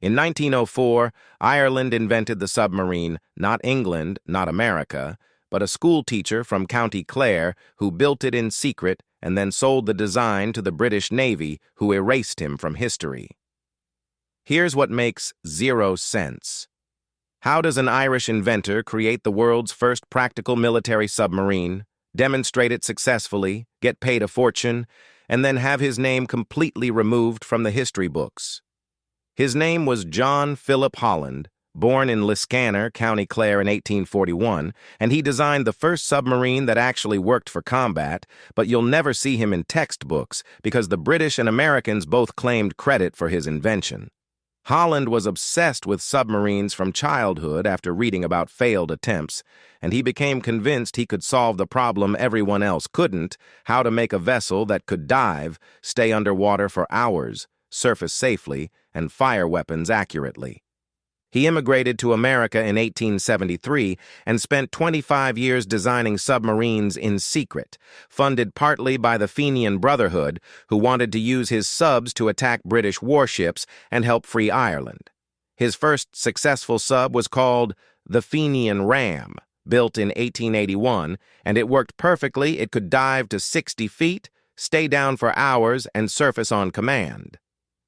In 1904, Ireland invented the submarine, not England, not America, but a schoolteacher from County Clare who built it in secret and then sold the design to the British Navy, who erased him from history. Here's what makes zero sense. How does an Irish inventor create the world's first practical military submarine, demonstrate it successfully, get paid a fortune, and then have his name completely removed from the history books? His name was John Philip Holland, born in Liscannor, County Clare in 1841, and he designed the first submarine that actually worked for combat, but you'll never see him in textbooks because the British and Americans both claimed credit for his invention. Holland was obsessed with submarines from childhood after reading about failed attempts, and he became convinced he could solve the problem everyone else couldn't: how to make a vessel that could dive, stay underwater for hours, surface safely, and fire weapons accurately. He immigrated to America in 1873 and spent 25 years designing submarines in secret, funded partly by the Fenian Brotherhood, who wanted to use his subs to attack British warships and help free Ireland. His first successful sub was called the Fenian Ram, built in 1881, and it worked perfectly. It could dive to 60 feet, stay down for hours, and surface on command.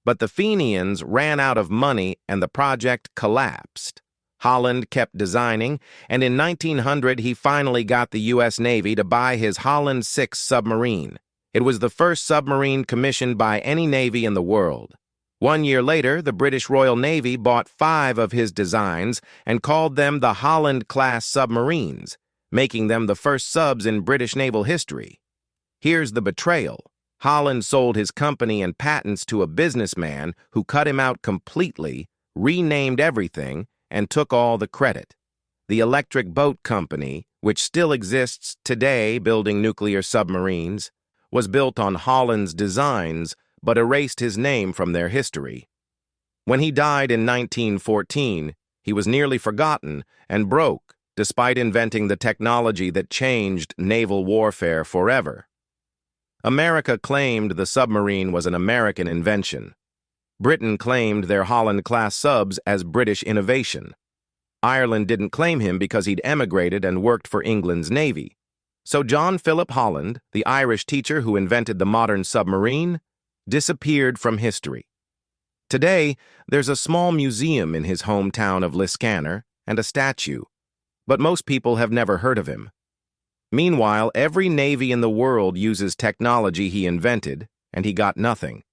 But the Fenians ran out of money and the project collapsed. Holland kept designing, and in 1900 he finally got the U.S. Navy to buy his Holland VI submarine. It was the first submarine commissioned by any navy in the world. 1 year later, the British Royal Navy bought 5 of his designs and called them the Holland-class submarines, making them the first subs in British naval history. Here's the betrayal. Holland sold his company and patents to a businessman who cut him out completely, renamed everything, and took all the credit. The Electric Boat Company, which still exists today building nuclear submarines, was built on Holland's designs but erased his name from their history. When he died in 1914, he was nearly forgotten and broke, despite inventing the technology that changed naval warfare forever. America claimed the submarine was an American invention. Britain claimed their Holland-class subs as British innovation. Ireland didn't claim him because he'd emigrated and worked for England's Navy. So John Philip Holland, the Irish teacher who invented the modern submarine, disappeared from history. Today, there's a small museum in his hometown of Liscannor and a statue, but most people have never heard of him. Meanwhile, every navy in the world uses technology he invented, and he got nothing.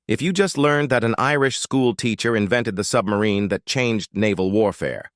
If you just learned that an Irish school teacher invented the submarine that changed naval warfare,